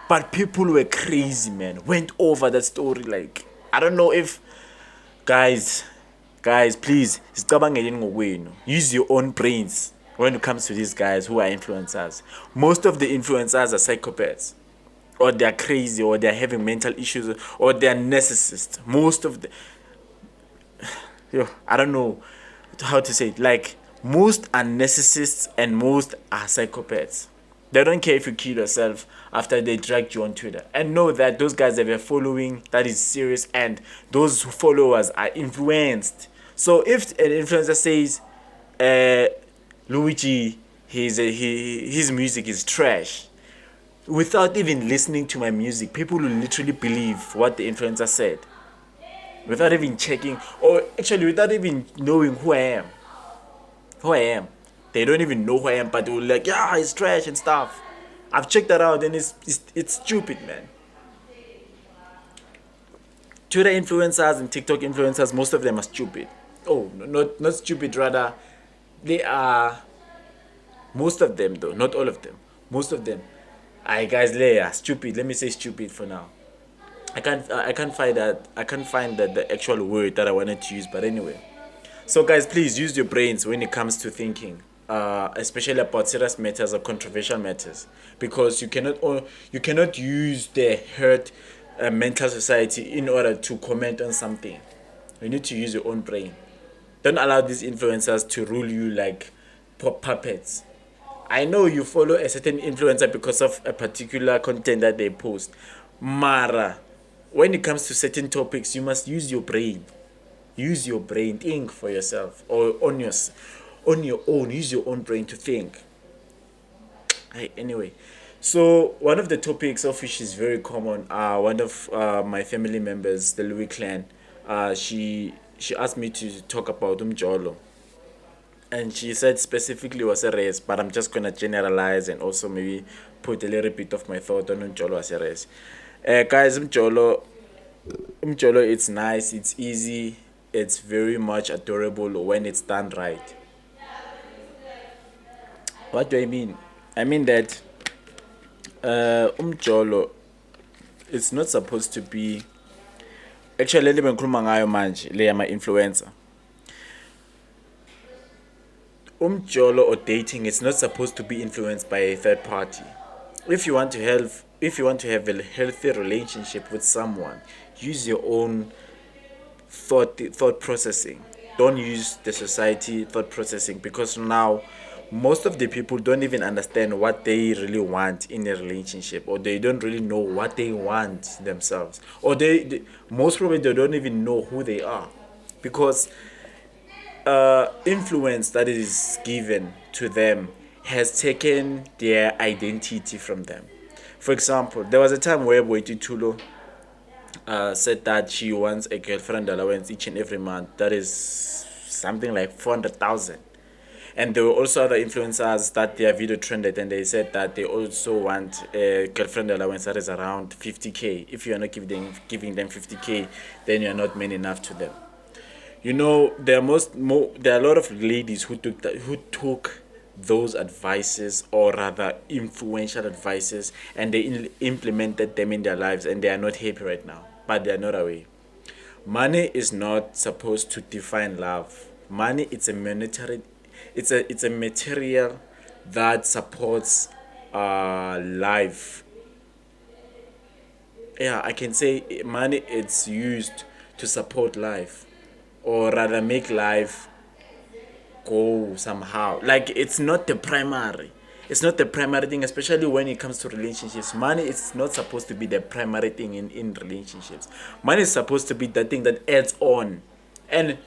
But people were crazy, man. Went over that story. Like, I don't know if... Guys, please, use your own brains when it comes to these guys who are influencers. Most of the influencers are psychopaths, or they're crazy, or they're having mental issues, or they're narcissists. Most of the... I don't know how to say it. Like, most are narcissists and most are psychopaths. They don't care if you kill yourself after they dragged you on Twitter. And know that those guys have a following that is serious, and those followers are influenced. So if an influencer says, Luigi, his music is trash, without even listening to my music, people will literally believe what the influencer said. Without even checking, or actually without even knowing who I am. They don't even know who I am, but they will like, yeah, it's trash and stuff. I've checked that out, and it's stupid, man. Twitter influencers and TikTok influencers, most of them are stupid. Oh, not stupid, rather, they are... Most of them, though, not all of them. Most of them. Guys, they are stupid. Let me say stupid for now. I can't find the actual word that I wanted to use, but anyway. So, guys, please use your brains when it comes to thinking, especially about serious matters or controversial matters, because you cannot use the hurt mental society in order to comment on something. You need to use your own brain. Don't allow these influencers to rule you like puppets. I know you follow a certain influencer because of a particular content that they post. Mara, when it comes to certain topics, you must use your brain. Use your brain, think for yourself, or on your own. Use your own brain to think. Anyway, so one of the topics of which is very common, one of my family members, the Louis clan, she asked me to talk about mojolo, and she said specifically was a race, but I'm just gonna generalize and also maybe put a little bit of my thought on mojolo as a race. Guys, mojolo, it's nice, it's easy. It's very much adorable when it's done right. What do I mean? I mean that umjolo, it's not supposed to be... Actually, le bengikhuluma ngayo manje le yama influencer. Umjolo or dating, it's not supposed to be influenced by a third party. If you want to have a healthy relationship with someone, use your own thought processing. don't use the society thought processing, because now most of the people don't even understand what they really want in a relationship, or they don't really know what they want themselves, or they most probably they don't even know who they are, because influence that is given to them has taken their identity from them. For example, there was a time where Boiti Tulo said that she wants a girlfriend allowance each and every month. That is something like 400,000. And there were also other influencers that their video trended, and they said that they also want a girlfriend allowance that is around 50K. If you are not giving them 50K, then you are not man enough to them. You know, there are a lot of ladies who took those advices, or rather influential advices, and they implemented them in their lives, and they are not happy right now, but they are not away. Money is not supposed to define love. Money, it's a material that supports life. Yeah, I can say money it's used to support life, or rather make life go somehow. Like, it's not the primary thing, especially when it comes to relationships. Money is not supposed to be the primary thing in relationships. Money is supposed to be the thing that adds on. And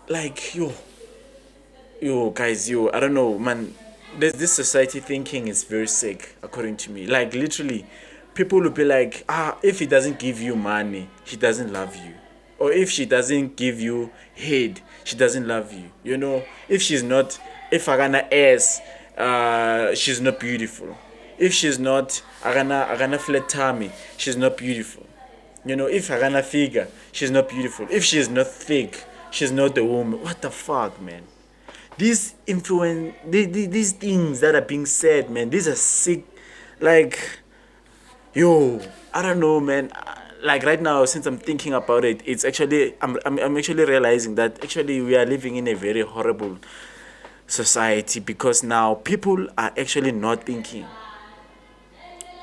like, yo guys, I don't know, man. This society thinking is very sick, according to me. Like, literally, people will be like, if he doesn't give you money, he doesn't love you. Or if she doesn't give you head, she doesn't love you. You know, if Agana ass, she's not beautiful. If she's not Agana flat tummy, she's not beautiful. You know, if Agana figure, she's not beautiful. If she's not thick, she's not a woman. What the fuck, man? These things that are being said, man, these are sick. Like, yo, I don't know, man. Like, right now, since I'm thinking about it, it's actually I'm actually realizing that actually we are living in a very horrible society, because now people are actually not thinking.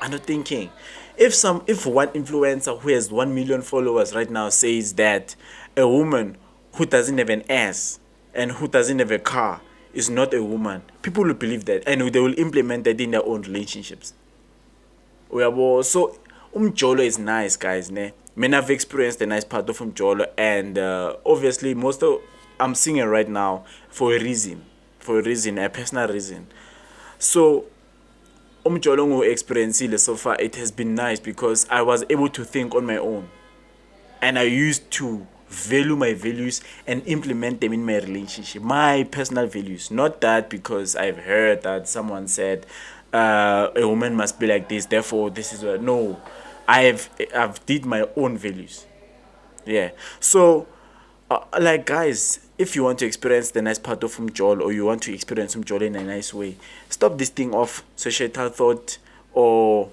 Are not thinking. If one influencer who has 1 million followers right now says that a woman who doesn't have an ass and who doesn't have a car is not a woman, people will believe that, and they will implement that in their own relationships. So umjolo is nice, guys, ne. Men have experienced the nice part of umjolo, and obviously I'm singing right now for a reason, a personal reason. So umjolo ngo experience so far, it has been nice because I was able to think on my own, and I used to value my values and implement them in my relationship, my personal values. Not that because I've heard that someone said a woman must be like this, therefore this is what. No, I've did my own values. Yeah. So like, guys, if you want to experience the nice part of umjolo, or you want to experience umjolo in a nice way, stop this thing of societal thought or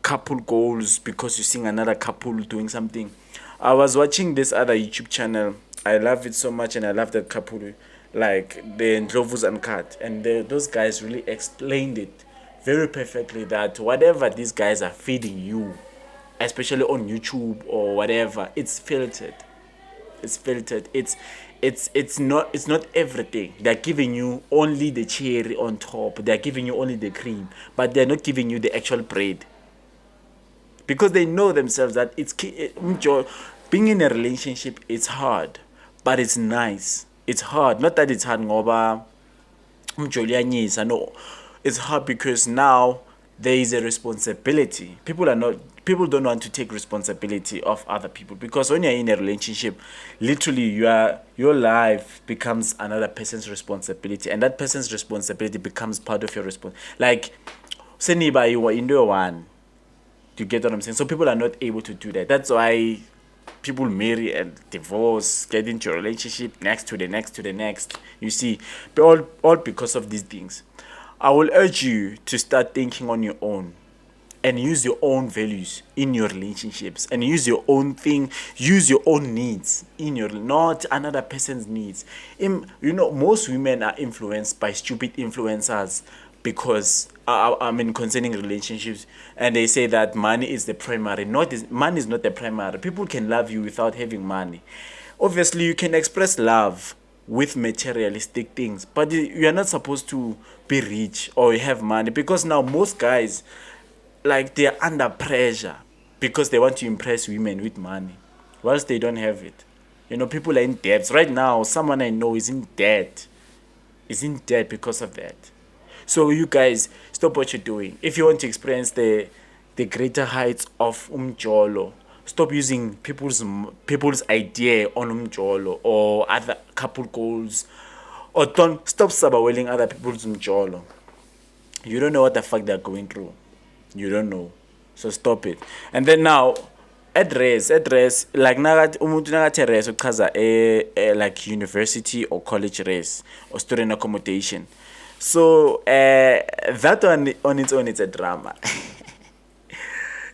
couple goals because you seeing another couple doing something. I was watching this other YouTube channel. I love it so much, and I love that couple, like the Ndlovus and Cat, and those guys really explained it very perfectly, that whatever these guys are feeding you, especially on YouTube or whatever, it's filtered. It's filtered. It's not everything. They're giving you only the cherry on top. They're giving you only the cream, but they're not giving you the actual bread, because they know themselves that being in a relationship, it's hard, but it's nice. It's hard, not that it's hard ngoba umjolo. No, it's hard because now there is a responsibility. People don't want to take responsibility of other people, because when you're in a relationship, literally your life becomes another person's responsibility, and that person's responsibility becomes part of your like, seniba, you were in the one. You get what I'm saying? So people are not able to do that. That's why people marry and divorce, get into a relationship, next to the next to the next. You see, but all because of these things. I will urge you to start thinking on your own, and use your own values in your relationships, and use your own thing, use your own needs in your, not another person's needs. Most women are influenced by stupid influencers, because I mean, concerning relationships, and they say that money is the primary. Money is not the primary. People can love you without having money. Obviously you can express love with materialistic things, but you are not supposed to be rich or have money, because now most guys, like, they're under pressure because they want to impress women with money whilst they don't have it. People are in debt right now. Someone I know is in debt because of that. So you guys, stop what you're doing. If you want to experience the greater heights of umjolo, stop using people's idea on umjolo or other couple goals, or don't stop sabawelling other people's umjolo. You don't know what the fuck they're going through. You don't know. So stop it. And then now, address, like umuntu nakathi res uchaza like university or college res or student accommodation. So that one on its own, it's a drama.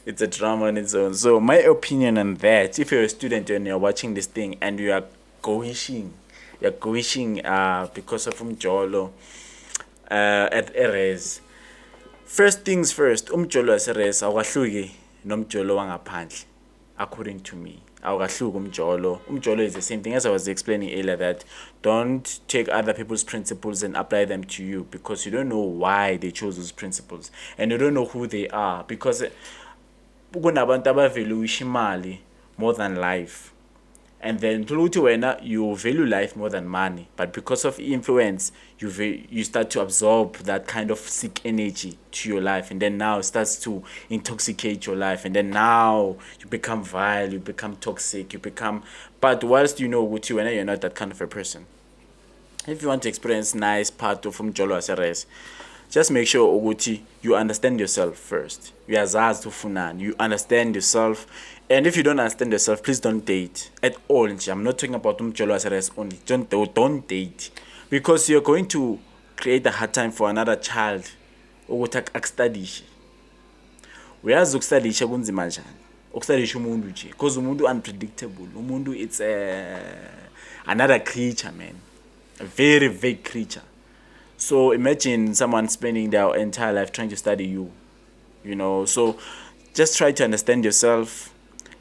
It's a drama on its own. So my opinion on that, if you're a student and you're watching this thing and you're going because of umjolo at res. First things first, umjolo as awahluki nomjolo wangaphandle, according to me. Awahluki umjolo. Umjolo is the same thing, as I was explaining earlier, that don't take other people's principles and apply them to you, because you don't know why they chose those principles and you don't know who they are, because kunabantu abavalue imali more than life. And then you value life more than money, but because of influence, you start to absorb that kind of sick energy to your life, and then now it starts to intoxicate your life, and then now you become vile, you become toxic, but whilst you're not that kind of a person. If you want to experience nice part of umjolo as just make sure ukuthi you understand yourself first. Uyazazi ufunani. You understand yourself. And if you don't understand yourself, please don't date at all. I'm not talking about umjolo as only. Don't date, because you're going to create a hard time for another child ukuthi akustadishe. Uyazi ukustadisha kunzima njani. Ukustadisha umuntu nje, because umuntu unpredictable. Umuntu, it's another creature, man. A very vague creature. So imagine someone spending their entire life trying to study you, So just try to understand yourself,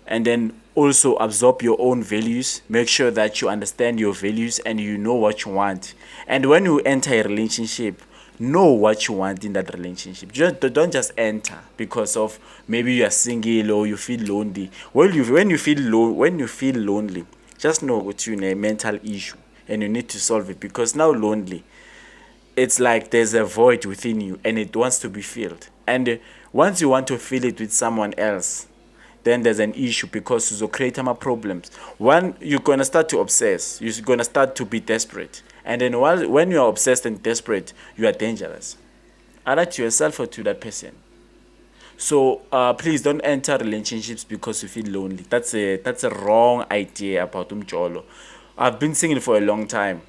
and then also absorb your own values. Make sure that you understand your values and you know what you want. And when you enter a relationship, know what you want in that relationship. Don't just enter because of maybe you are single or you feel lonely. When you feel lonely, just know what you're in a mental issue and you need to solve it, because now lonely, it's like there's a void within you and it wants to be filled. And once you want to fill it with someone else, then there's an issue, because you will create more problems. One, you're going to start to obsess. You're going to start to be desperate. And then when you are obsessed and desperate, you are dangerous, either to yourself or to that person. So please don't enter relationships because you feel lonely. That's a wrong idea about umjolo. I've been single for a long time,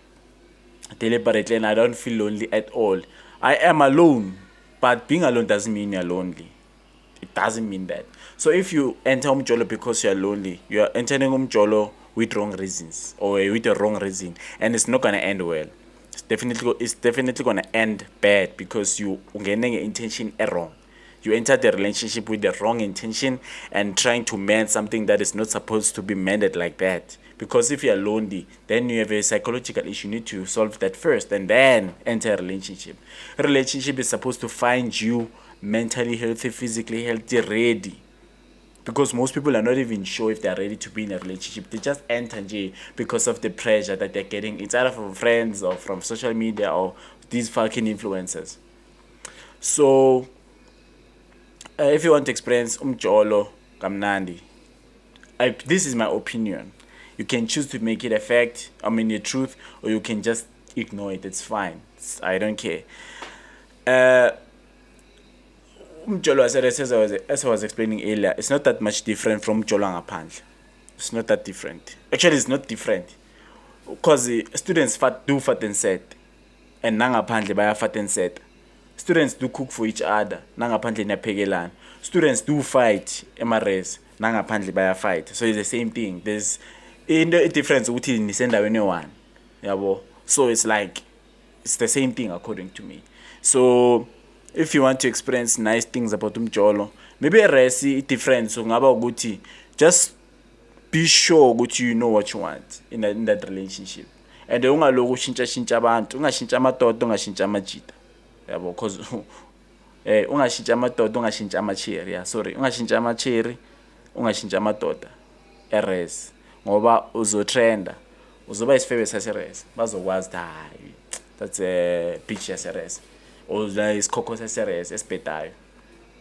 deliberately, and I don't feel lonely at all. I am alone, but being alone doesn't mean you're lonely. It doesn't mean that. So if you enter umjolo because you're lonely, you're entering umjolo with wrong reasons or with the wrong reason, and it's not gonna end well. It's definitely gonna end bad, because you getting intention wrong. You entered the relationship with the wrong intention and trying to mend something that is not supposed to be mended like that. Because if you're lonely, then you have a psychological issue. You need to solve that first and then enter a relationship. A relationship is supposed to find you mentally healthy, physically healthy, ready. Because most people are not even sure if they're ready to be in a relationship. They just enter because of the pressure that they're getting. It's either from friends or from social media or these fucking influencers. So if you want to experience umjolo kamnandi, this is my opinion. You can choose to make it a fact, the truth, or you can just ignore it. It's fine. I don't care. Umjolo, as I was explaining earlier, it's not that much different from umjolo ngaphandle. It's not that different. Actually, it's not different, because students do fat and set, and nangaphandle baya fat and set. Students do cook for each other. Nangaphandle niyaphekelana. Students do fight emares. Nangaphandle baya fight. So it's the same thing. There's a difference ukuthi nisendaweni one. Yabo. So it's like it's the same thing according to me. So if you want to experience nice things about umjolo, maybe a resi difference ungaba ukuthi just be sure that you know what you want in that relationship. And ungaloku ushintsha abantu, ungashintsha amadoda, ungashintsha amajita. Yabo, because ungashintsha amadoda, ungashintsha amacheri. Yeah, sorry, ungashintsha amacheri, ungashintsha amadoda. Eres. Ngoba uzotrenda. Uzoba isifebe saseres. Bazokwazi hayi. That's a beach saseres. Or isikhokhwe saseres esibhedayo.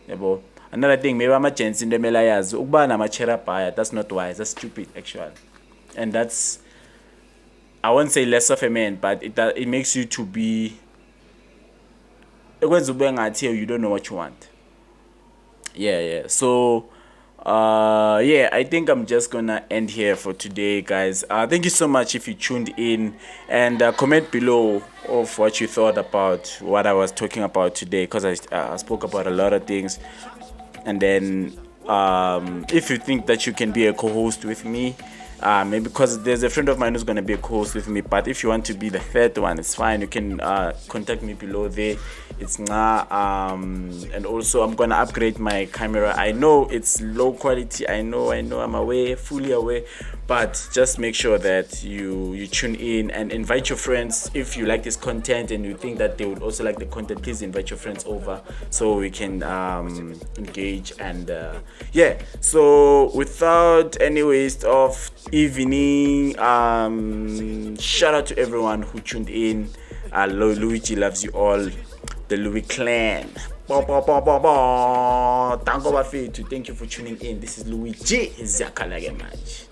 Yabo. Another thing, maybe ama-gents into emele ayazi ukuba namacheri abhaya, that's not wise, that's stupid actually. And that's, I won't say less of a man, but it makes you to be, you don't know what you want. Yeah. So yeah, I think I'm just gonna end here for today, guys. Thank you so much if you tuned in, and comment below of what you thought about what I was talking about today, because I spoke about a lot of things. And then if you think that you can be a co-host with me, maybe because there's a friend of mine who's going to be a co-host with me, but if you want to be the third one, it's fine. You can contact me below there. It's and also I'm going to upgrade my camera. I know it's low quality, I know I'm aware, fully aware, but just make sure that you tune in and invite your friends. If you like this content and you think that they would also like the content, please invite your friends over so we can engage. And yeah, so without any waste of evening, shout out to everyone who tuned in. Luigi loves you all, the Louis clan. Thank you for tuning in. This is Luigi Zakalage Match.